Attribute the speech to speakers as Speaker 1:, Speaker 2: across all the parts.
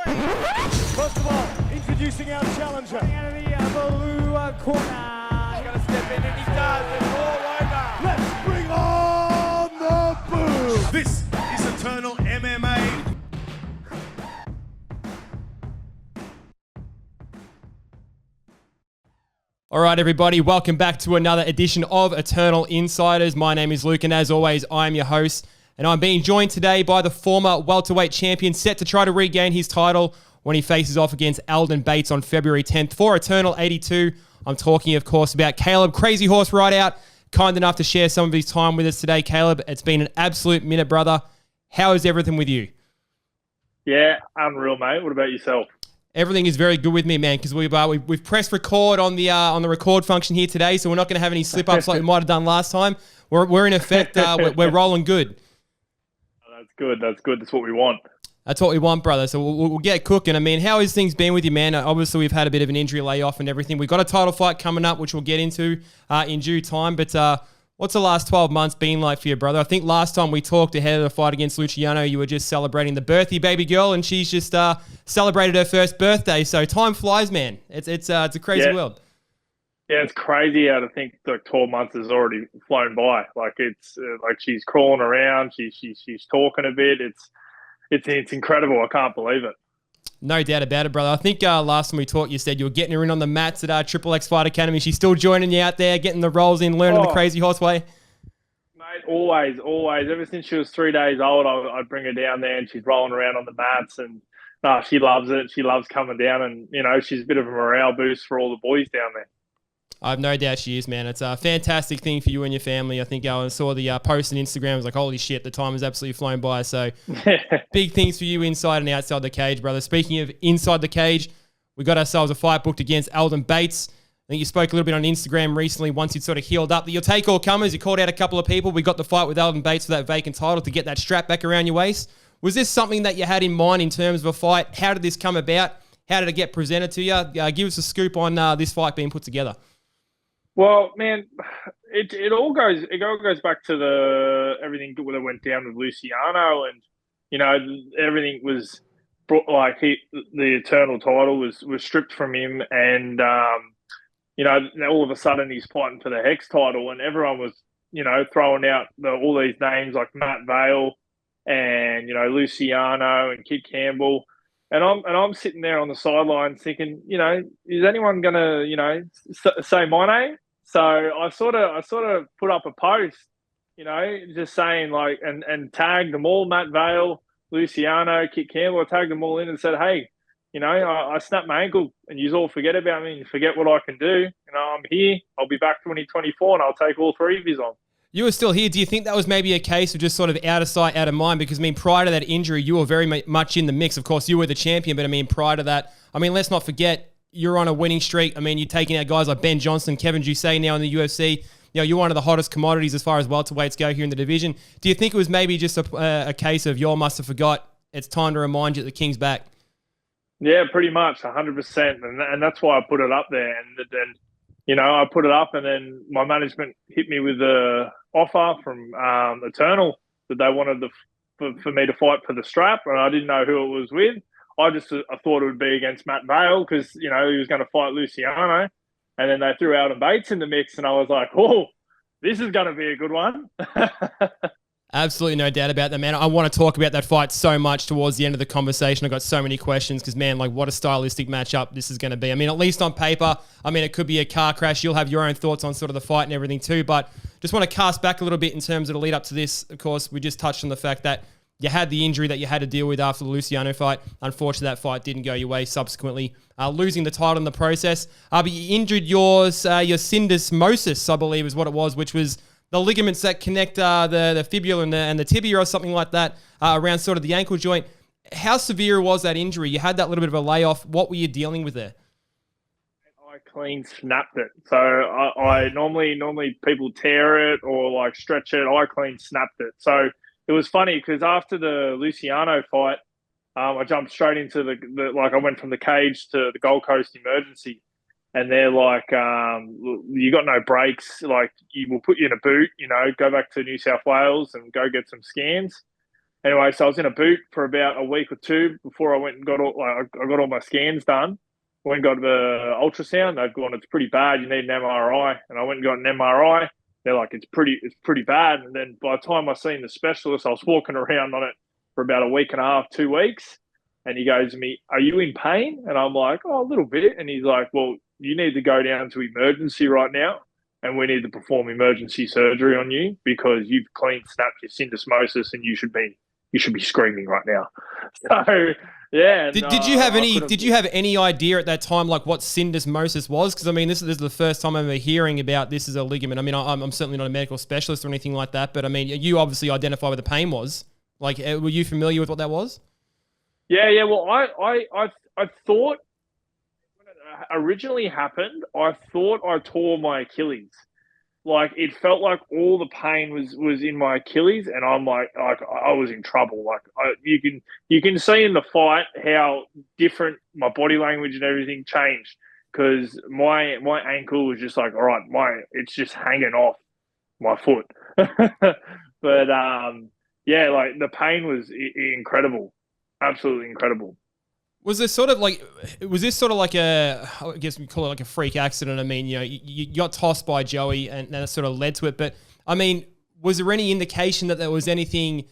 Speaker 1: First of all, introducing our challenger.
Speaker 2: Out of the blue corner.
Speaker 3: He's going to step in and he does. It's all over.
Speaker 1: Let's bring on the boom.
Speaker 4: This is Eternal MMA.
Speaker 5: All right, everybody, welcome back to another edition of Eternal Insiders. My name is Luke, and as always, I'm your host, and I'm being joined today by the former welterweight champion set to try to regain his title when he faces off against Aldin Bates on February 10th for Eternal 82. I'm talking, of course, about Kaleb Crazy Horse Rideout, kind enough to share some of his time with us today. Kaleb, it's been an absolute minute, brother. How is everything with you?
Speaker 6: Yeah, unreal, mate. What about yourself?
Speaker 5: Everything is very good with me, man, because we've pressed record on the record function here today, so we're not going to have any slip-ups like we might have done last time. We're in effect, we're rolling good.
Speaker 6: That's good. That's what we want.
Speaker 5: That's what we want, brother. So we'll get cooking. I mean, how has things been with you, man? Obviously, we've had a bit of an injury layoff and everything. We've got a title fight coming up, which we'll get into in due time. But what's the last 12 months been like for you, brother? I think last time we talked ahead of the fight against Luciano, you were just celebrating the birthday baby girl, and she's just celebrated her first birthday. So time flies, man. It's a crazy world.
Speaker 6: Yeah, it's crazy how to think like 12 months has already flown by. Like it's like she's crawling around, she's talking a bit. It's incredible. I can't believe it.
Speaker 5: No doubt about it, brother. I think last time we talked, you said you were getting her in on the mats at Triple X Fight Academy. She's still joining you out there, getting the rolls in, learning the crazy horse way.
Speaker 6: Mate, always. Ever since she was 3 days old, I'd bring her down there and she's rolling around on the mats and she loves it. She loves coming down and, she's a bit of a morale boost for all the boys down there.
Speaker 5: I have no doubt she is, man. It's a fantastic thing for you and your family. I think I saw the post on Instagram. I was like, holy shit, the time has absolutely flown by. So big things for you inside and outside the cage, brother. Speaking of inside the cage, we got ourselves a fight booked against Aldin Bates. I think you spoke a little bit on Instagram recently once you'd sort of healed up. You'll take all comers. You called out a couple of people. We got the fight with Aldin Bates for that vacant title to get that strap back around your waist. Was this something that you had in mind in terms of a fight? How did this come about? How did it get presented to you? Give us a scoop on this fight being put together.
Speaker 6: Well, man, it all goes back to everything that went down with Luciano, and everything was brought, like the Eternal title was stripped from him, and all of a sudden he's fighting for the Hex title, and everyone was throwing out all these names like Matt Vale and Luciano and Kid Campbell. And I'm sitting there on the sidelines thinking, is anyone gonna, say my name? So I sort of put up a post, just saying like, and tagged them all, Matt Vale, Luciano, Kit Campbell. I tagged them all in and said, hey, I snapped my ankle, and you all forget about me and forget what I can do. I'm here. I'll be back 2024, and I'll take all three of yous on.
Speaker 5: You were still here. Do you think that was maybe a case of just sort of out of sight, out of mind? Because, prior to that injury, you were very much in the mix. Of course, you were the champion, but, prior to that, let's not forget, you're on a winning streak. You're taking out guys like Ben Johnson, Kevin Jusay now in the UFC. You're one of the hottest commodities as far as welterweights go here in the division. Do you think it was maybe just a case of you must have forgot, it's time to remind you that the King's back?
Speaker 6: Yeah, pretty much, 100%. And that's why I put it up there. And then, I put it up, and then my management hit me with the offer from Eternal that they wanted for me to fight for the strap, and I didn't know who it was with. I thought it would be against Matt Vale because, he was going to fight Luciano, and then they threw Aldin Bates in the mix, and I was like, oh, this is going to be a good one.
Speaker 5: Absolutely no doubt about that, man. I want to talk about that fight so much towards the end of the conversation. I've got so many questions because, man, what a stylistic matchup this is going to be. At least on paper, it could be a car crash. You'll have your own thoughts on sort of the fight and everything too, but just want to cast back a little bit in terms of the lead up to this. Of course, we just touched on the fact that you had the injury that you had to deal with after the Luciano fight. Unfortunately, that fight didn't go your way, subsequently losing the title in the process. But you injured your syndesmosis, I believe is what it was, which was the ligaments that connect the fibula and the tibia or something like that around sort of the ankle joint. How severe was that injury? You had that little bit of a layoff. What were you dealing with there?
Speaker 6: I clean snapped it. So I normally people tear it or stretch it. I clean snapped it. So it was funny because after the Luciano fight, I jumped straight into I went from the cage to the Gold Coast emergency, and they're like, you got no breaks. We'll put you in a boot, go back to New South Wales and go get some scans. Anyway, so I was in a boot for about a week or two before I went and got I got all my scans done. Went and got the ultrasound. They've gone, it's pretty bad. You need an MRI. And I went and got an MRI. They're like, it's pretty bad. And then by the time I seen the specialist, I was walking around on it for about a week and a half, 2 weeks. And he goes to me, "Are you in pain?" And I'm like, "Oh, a little bit." And he's like, "Well, you need to go down to emergency right now, and we need to perform emergency surgery on you because you've clean snapped your syndesmosis, and you should be screaming right now." So yeah.
Speaker 5: Did you have any idea at that time like what syndesmosis was? Because I mean, this is the first time I'm ever hearing about this as a ligament. I mean, I'm certainly not a medical specialist or anything like that, but I mean, you obviously identify what the pain was. Like, were you familiar with what that was?
Speaker 6: Yeah. Well, I thought when it originally happened, I thought I tore my Achilles. Like, it felt like all the pain was in my Achilles, and I'm like I was in trouble. Like, you can see in the fight how different my body language and everything changed, because my ankle was just like, all right, it's just hanging off my foot. But yeah, like the pain was incredible, absolutely incredible.
Speaker 5: Was this sort of like I guess we call it like a freak accident? I mean, you got tossed by Joey and that sort of led to it. But I mean, was there any indication that there was anything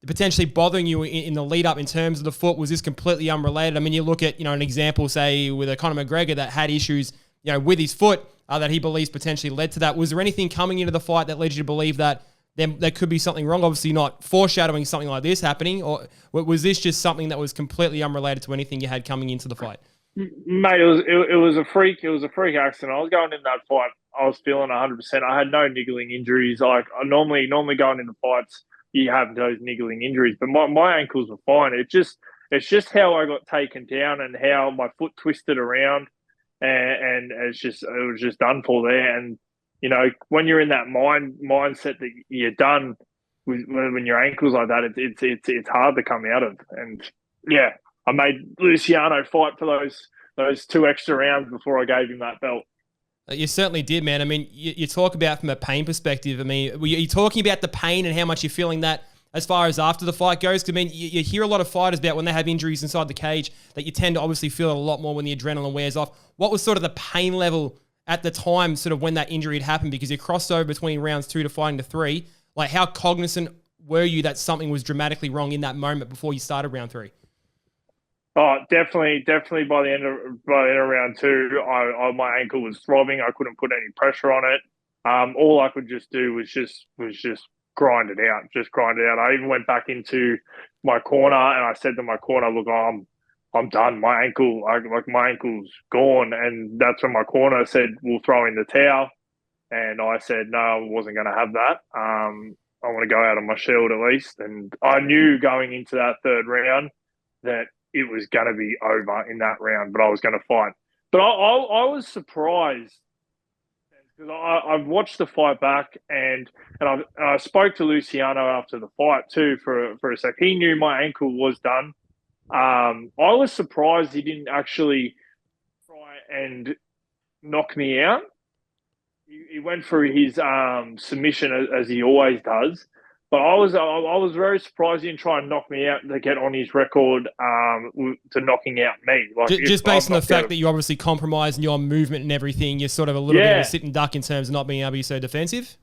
Speaker 5: potentially bothering you in the lead up in terms of the foot? Was this completely unrelated? I mean, you look at, an example, say with a Conor McGregor that had issues, with his foot that he believes potentially led to that. Was there anything coming into the fight that led you to believe that there could be something wrong? Obviously not foreshadowing something like this happening, or was this just something that was completely unrelated to anything you had coming into the fight?
Speaker 6: Mate, it was a freak accident. I was going in that fight, I was feeling 100%. I had no niggling injuries. Like, I normally going into fights, you have those niggling injuries, but my ankles were fine. It's just how I got taken down and how my foot twisted around, and it was just done for there. And when you're in that mindset that you're done when your ankle's like that, it's hard to come out of. And yeah, I made Luciano fight for those 2 extra rounds before I gave him that belt.
Speaker 5: You certainly did, man. I mean, you talk about from a pain perspective. I mean, were you talking about the pain and how much you're feeling that as far as after the fight goes? Because I mean, you hear a lot of fighters about when they have injuries inside the cage that you tend to obviously feel it a lot more when the adrenaline wears off. What was sort of the pain level at the time, sort of when that injury had happened, because you crossed over between rounds 2 to fighting to 3, like how cognizant were you that something was dramatically wrong in that moment before you started round 3?
Speaker 6: Oh, definitely. By the end of round 2, my ankle was throbbing. I couldn't put any pressure on it. All I could just do was just grind it out. Just grind it out. I even went back into my corner and I said to my corner, "Look, I'm done. My ankle's gone." And that's when my corner said, "We'll throw in the towel." And I said, "No, I wasn't going to have that. I want to go out on my shield at least." And I knew going into that 3rd round that it was going to be over in that round, but I was going to fight. But I was surprised because I've watched the fight back and I spoke to Luciano after the fight too for a sec. He knew my ankle was done. I was surprised he didn't actually try and knock me out. He went for his submission as he always does, but I was very surprised he didn't try and knock me out to get on his record to knocking out me. Like,
Speaker 5: just based on the fact that you obviously compromised in your movement and everything, you're sort of a little bit of a sit and duck in terms of not being able to be so defensive.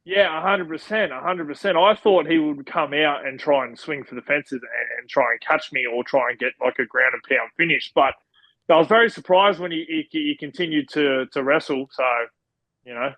Speaker 6: Yeah, 100%. I thought he would come out and try and swing for the fences and try and catch me or try and get like a ground and pound finish. But I was very surprised when he continued to wrestle. So,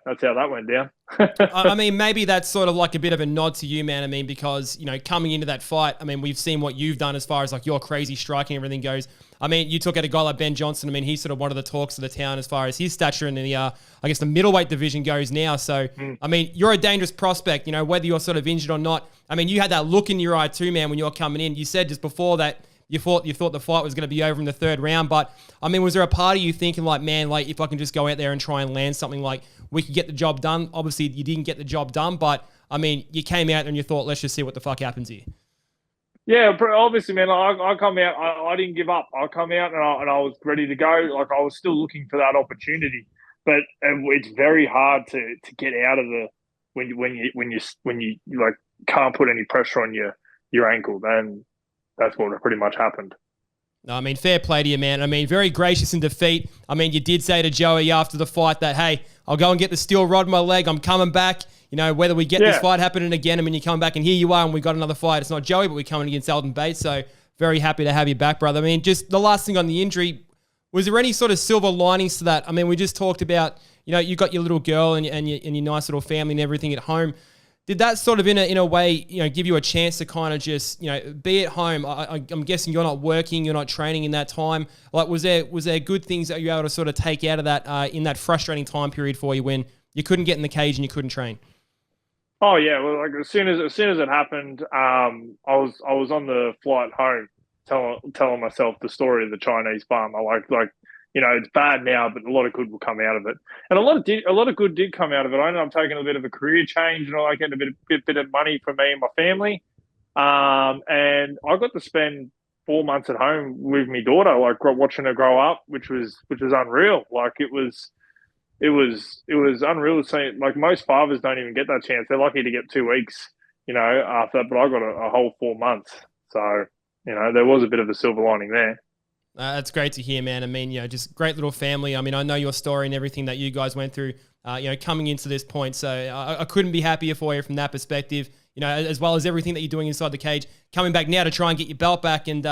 Speaker 6: that's how that went down.
Speaker 5: I mean, maybe that's sort of like a bit of a nod to you, man. I mean, because, coming into that fight, I mean, we've seen what you've done as far as like your crazy striking and everything goes. I mean, you took out a guy like Ben Johnson. I mean, he's sort of one of the talks of the town as far as his stature in the, I guess, the middleweight division goes now. So, I mean, you're a dangerous prospect, whether you're sort of injured or not. I mean, you had that look in your eye too, man, when you were coming in. You said just before that you thought the fight was going to be over in the 3rd round. But, I mean, was there a part of you thinking like, man, like if I can just go out there and try and land something, like we could get the job done? Obviously, you didn't get the job done, but, I mean, you came out there and you thought, let's just see what the fuck happens here.
Speaker 6: Yeah, obviously, man. I come out. I didn't give up. I come out and I was ready to go. Like, I was still looking for that opportunity, but it's very hard to get out of the when you like can't put any pressure on your ankle. Then that's what pretty much happened.
Speaker 5: No, I mean, fair play to you, man. I mean, very gracious in defeat. I mean, you did say to Joey after the fight that, hey, I'll go and get the steel rod in my leg. I'm coming back. You know, whether we get this fight happening again, I mean, you come back and here you are and we got another fight. It's not Joey, but we're coming against Aldin Bates. So very happy to have you back, brother. I mean, just the last thing on the injury, was there any sort of silver linings to that? I mean, we just talked about, you know, you got your little girl and your nice little family and everything at home. Did that sort of in a way, you know, give you a chance to kind of just, you know, be at home? I'm guessing you're not working, you're not training in that time. Like, was there good things that you were able to sort of take out of that in that frustrating time period for you when you couldn't get in the cage and you couldn't train?
Speaker 6: Oh yeah, well, like as soon as it happened, I was on the flight home, telling myself the story of the Chinese bum. I like you know, it's bad now, but a lot of good will come out of it, and a lot of good did come out of it. I ended up taking a bit of a career change, and I getting a bit of money for me and my family, and I got to spend 4 months at home with my daughter, like watching her grow up, which was unreal. Like it was unreal to see. Like most fathers don't even get that chance. They're lucky to get 2 weeks, you know, after that. But I got a whole 4 months. So, you know, there was a bit of a silver lining there.
Speaker 5: That's great to hear, man. I mean, you know, just great little family. I mean, I know your story and everything that you guys went through, you know, coming into this point. So I couldn't be happier for you from that perspective, you know, as well as everything that you're doing inside the cage, coming back now to try and get your belt back and,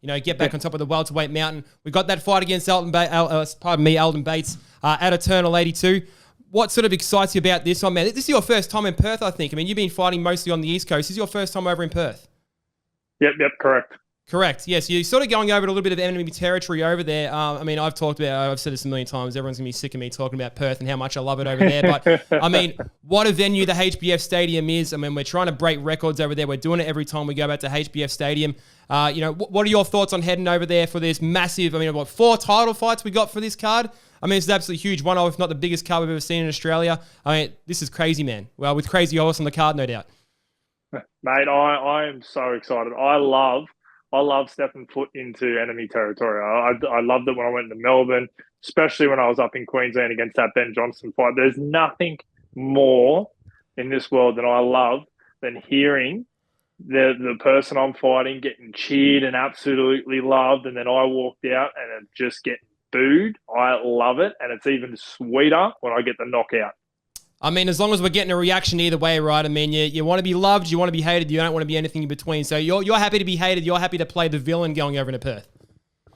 Speaker 5: you know, get back on top of the welterweight mountain. We got that fight against Aldin Bates at Eternal 82. What sort of excites you about this one, man? This is your first time in Perth, I think. I mean, you've been fighting mostly on the East Coast. This is your first time over in Perth.
Speaker 6: Yep, correct.
Speaker 5: Correct. Yes, you're sort of going over a little bit of enemy territory over there. I mean, I've said this a million times. Everyone's going to be sick of me talking about Perth and how much I love it over there. But, I mean, what a venue the HBF Stadium is. I mean, we're trying to break records over there. We're doing it every time we go back to HBF Stadium. You know, what are your thoughts on heading over there for this massive, I mean, 4 title fights we got for this card? I mean, it's an absolutely huge one, if not the biggest card we've ever seen in Australia. I mean, this is crazy, man. Well, with Crazy Horse on the card, no doubt.
Speaker 6: Mate, I am so excited. I love stepping foot into enemy territory. I loved it when I went to Melbourne, especially when I was up in Queensland against that Ben Johnson fight. There's nothing more in this world that I love than hearing the person I'm fighting getting cheered and absolutely loved, and then I walked out and it just getting booed. I love it, and it's even sweeter when I get the knockout.
Speaker 5: I mean, as long as we're getting a reaction either way, right? I mean, you want to be loved, you want to be hated, you don't want to be anything in between. So you're happy to be hated, you're happy to play the villain going over into Perth.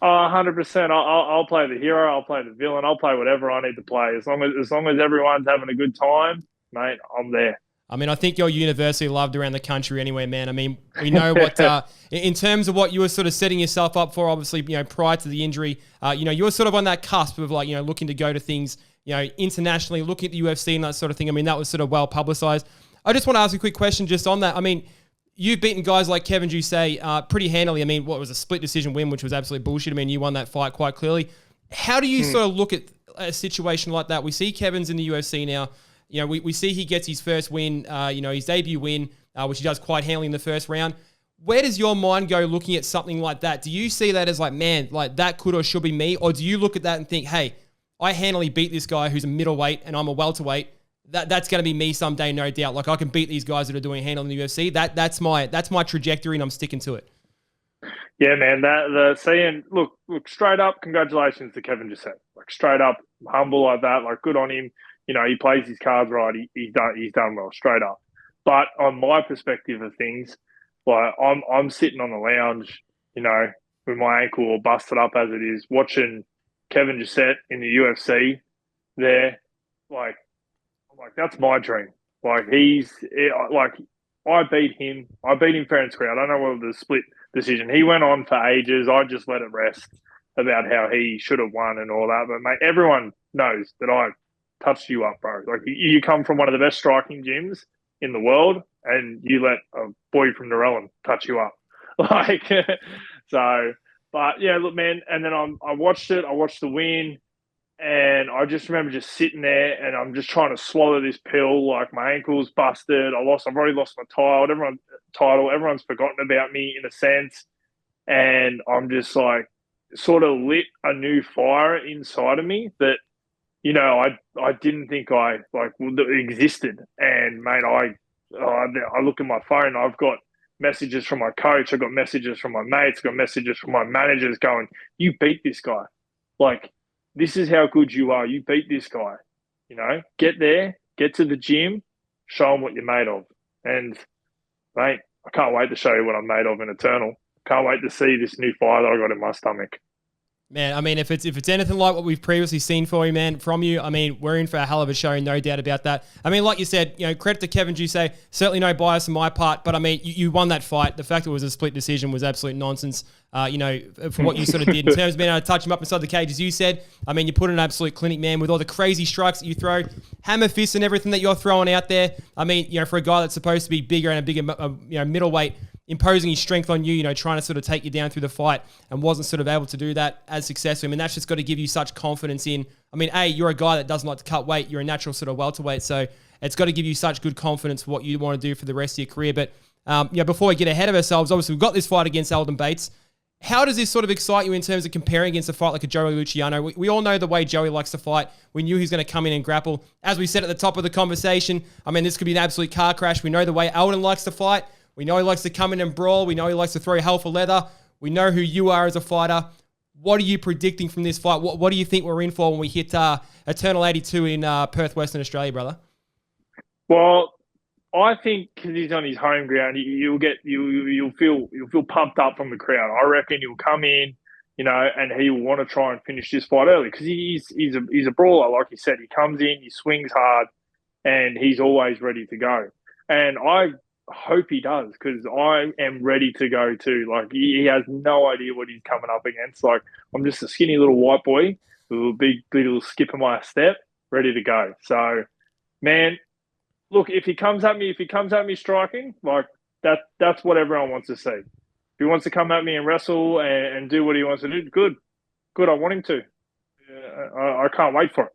Speaker 6: 100%. I'll play the hero, I'll play the villain, I'll play whatever I need to play. As long as everyone's having a good time, mate, I'm there.
Speaker 5: I mean, I think you're universally loved around the country anyway, man. I mean, we know what, in terms of what you were sort of setting yourself up for, obviously, you know, prior to the injury, you know, you were sort of on that cusp of like, you know, looking to go to things, you know, internationally, looking at the UFC and that sort of thing. I mean, that was sort of well publicized. I just want to ask a quick question just on that. I mean, you've beaten guys like Kevin Jusay pretty handily. I mean, what was a split decision win, which was absolute bullshit. I mean, you won that fight quite clearly. How do you sort of look at a situation like that? We see Kevin's in the UFC now. You know, we see he gets his first win, you know, his debut win, which he does quite handily in the first round. Where does your mind go looking at something like that? Do you see that as like, man, like that could or should be me? Or do you look at that and think, hey, I handily beat this guy who's a middleweight and I'm a welterweight. That's going to be me someday, no doubt. Like I can beat these guys that are doing handle in the UFC. That's my trajectory and I'm sticking to it.
Speaker 6: Yeah, man. Look, straight up, congratulations to Kevin Jusay. Like straight up, humble like that. Like good on him. You know, he plays his cards right. He's done well, straight up. But on my perspective of things, like I'm sitting on the lounge, you know, with my ankle all busted up as it is, watching Kevin Jusay in the UFC there. Like that's my dream. Like I beat him. I beat him fair and square. I don't know whether the split decision. He went on for ages. I just let it rest about how he should have won and all that. But mate, everyone knows that I touched you up, bro. Like you come from one of the best striking gyms in the world, and you let a boy from Narellan touch you up. Like so. But yeah, look, man. And then I watched it. I watched the win, and I just remember just sitting there, and I'm just trying to swallow this pill. Like my ankle's busted. I've already lost my title. Everyone's forgotten about me in a sense, and I'm just like sort of lit a new fire inside of me that, you know, I didn't think I existed. And mate, I look at my phone. I've got messages from my coach. I got messages from my mates. I got messages from my managers going, "You beat this guy. Like, this is how good you are. You beat this guy. You know, get there, get to the gym, show them what you're made of." And, mate, I can't wait to show you what I'm made of in Eternal. Can't wait to see this new fire that I got in my stomach.
Speaker 5: Man, I mean, if it's anything like what we've previously seen for you, man, from you, I mean, we're in for a hell of a show, no doubt about that. I mean, like you said, you know, credit to Kevin Ducey, certainly no bias on my part, but I mean, you won that fight. The fact it was a split decision was absolute nonsense, you know, for what you sort of did in terms of being able to touch him up inside the cage, as you said. I mean, you put in an absolute clinic, man, with all the crazy strikes that you throw, hammer fists and everything that you're throwing out there. I mean, you know, for a guy that's supposed to be bigger and a bigger, you know, middleweight, imposing his strength on you, you know, trying to sort of take you down through the fight and wasn't sort of able to do that as successfully. I mean, that's just got to give you such confidence in, I mean, A, you're a guy that doesn't like to cut weight. You're a natural sort of welterweight. So it's got to give you such good confidence for what you want to do for the rest of your career. But, you know, before we get ahead of ourselves, obviously we've got this fight against Aldin Bates. How does this sort of excite you in terms of comparing against a fight like a Joey Luciano? We all know the way Joey likes to fight. We knew he was going to come in and grapple. As we said at the top of the conversation, I mean, this could be an absolute car crash. We know the way Aldin likes to fight. We know he likes to come in and brawl. We know he likes to throw hell for leather. We know who you are as a fighter. What are you predicting from this fight? What do you think we're in for when we hit Eternal 82 in Perth, Western Australia, brother?
Speaker 6: Well, I think because he's on his home ground, you'll feel pumped up from the crowd. I reckon he'll come in, you know, and he will want to try and finish this fight early because he's a brawler, like you said. He comes in, he swings hard, and he's always ready to go. And I hope he does because I am ready to go too. Like, he has no idea what he's coming up against. Like, I'm just a skinny little white boy with a big little skip in my step, ready to go. So, man, look, if he comes at me striking, like, that's what everyone wants to see. If he wants to come at me and wrestle and do what he wants to do, good. I want him to. I can't wait for it.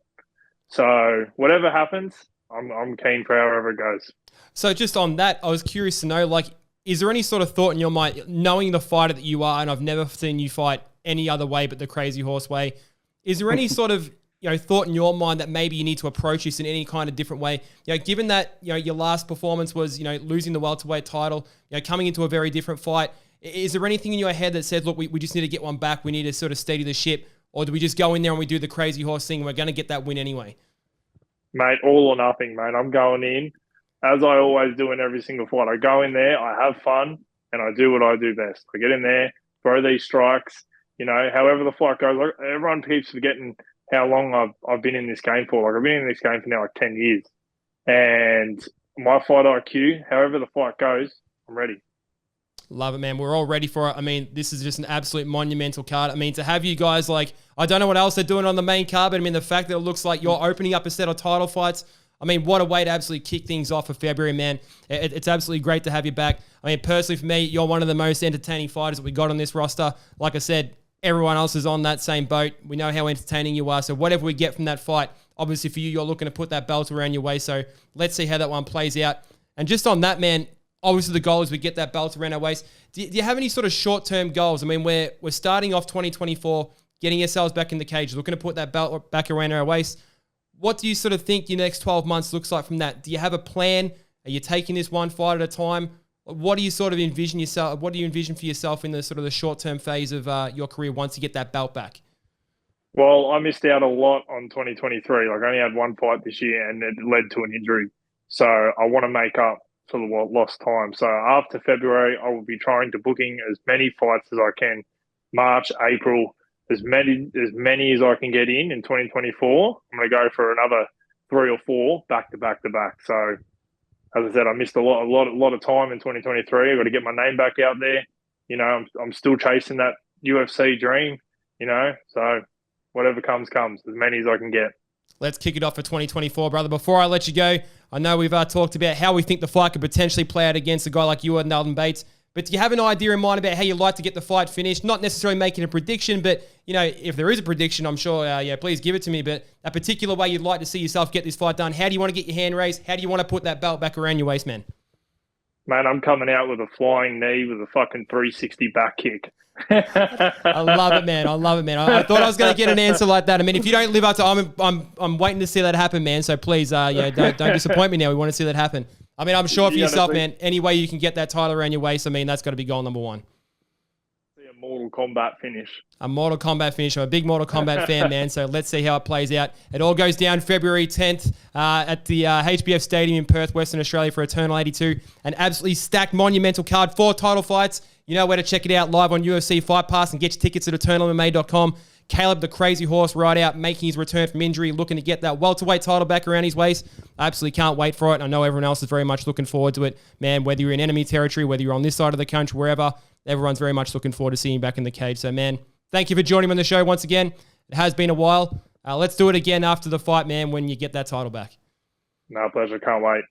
Speaker 6: So whatever happens, I'm keen for however it goes.
Speaker 5: So just on that, I was curious to know, like, is there any sort of thought in your mind, knowing the fighter that you are, and I've never seen you fight any other way but the Crazy Horse way, is there any sort of, you know, thought in your mind that maybe you need to approach this in any kind of different way? You know, given that, you know, your last performance was, you know, losing the welterweight title, you know, coming into a very different fight, is there anything in your head that says, look, we just need to get one back, we need to sort of steady the ship, or do we just go in there and we do the Crazy Horse thing, we're going to get that win anyway?
Speaker 6: Mate, all or nothing, mate. I'm going in, as I always do in every single fight. I go in there, I have fun, and I do what I do best. I get in there, throw these strikes, you know, however the fight goes. Like, everyone keeps forgetting how long I've been in this game for. Like, I've been in this game for now like 10 years. And my fight IQ, however the fight goes, I'm ready.
Speaker 5: Love it, man. We're all ready for it. I mean, this is just an absolute monumental card. I mean, to have you guys, like, I don't know what else they're doing on the main card, but I mean, the fact that it looks like you're opening up a set of title fights, I mean, what a way to absolutely kick things off for February, man. It's absolutely great to have you back. I mean, personally for me, you're one of the most entertaining fighters that we got on this roster. Like I said, everyone else is on that same boat. We know how entertaining you are. So whatever we get from that fight, obviously for you, you're looking to put that belt around your waist. So let's see how that one plays out. And just on that, man, obviously the goal is we get that belt around our waist. Do you have any sort of short-term goals? I mean, we're starting off 2024, getting ourselves back in the cage, looking to put that belt back around our waist. What do you sort of think your next 12 months looks like from that? Do you have a plan? Are you taking this one fight at a time? What do you sort of envision yourself? What do you envision for yourself in the sort of the short-term phase of your career once you get that belt back?
Speaker 6: Well, I missed out a lot on 2023. Like, I only had one fight this year and it led to an injury. So I want to make up for the lost time. So after February, I will be trying to booking as many fights as I can. March, April, as many as I can get in 2024. I'm going to go for another 3 or 4 back to back to back. So as I said, I missed a lot of time in 2023. I've got to get my name back out there. You know, I'm still chasing that UFC dream, you know, so whatever comes, as many as I can get.
Speaker 5: Let's kick it off for 2024, brother. Before I let you go, I know we've talked about how we think the fight could potentially play out against a guy like you and Aldin Bates, but do you have an idea in mind about how you'd like to get the fight finished? Not necessarily making a prediction, but, you know, if there is a prediction, I'm sure, please give it to me, but a particular way you'd like to see yourself get this fight done. How do you want to get your hand raised? How do you want to put that belt back around your waist, man?
Speaker 6: Man, I'm coming out with a flying knee with a fucking 360 back kick.
Speaker 5: I love it, man. I thought I was going to get an answer like that. I mean, if you don't live up to, I'm waiting to see that happen, man. So please, don't disappoint me now. We want to see that happen. I mean, I'm sure for
Speaker 6: You
Speaker 5: yourself,
Speaker 6: honestly-
Speaker 5: man, any way you can get that title around your waist, I mean, that's got to be goal number one.
Speaker 6: A Mortal Kombat finish.
Speaker 5: A Mortal Kombat finish. I'm a big Mortal Kombat fan, man. So let's see how it plays out. It all goes down February 10th at the HBF Stadium in Perth, Western Australia for Eternal 82. An absolutely stacked, monumental card, 4 title fights. You know where to check it out live on UFC Fight Pass and get your tickets at eternalmma.com. Kaleb the Crazy Horse Rideout making his return from injury, looking to get that welterweight title back around his waist. I absolutely can't wait for it. I know everyone else is very much looking forward to it. Man, whether you're in enemy territory, whether you're on this side of the country, wherever, everyone's very much looking forward to seeing you back in the cage. So, man, thank you for joining me on the show once again. It has been a while. Let's do it again after the fight, man, when you get that title back.
Speaker 6: No pleasure. Can't wait.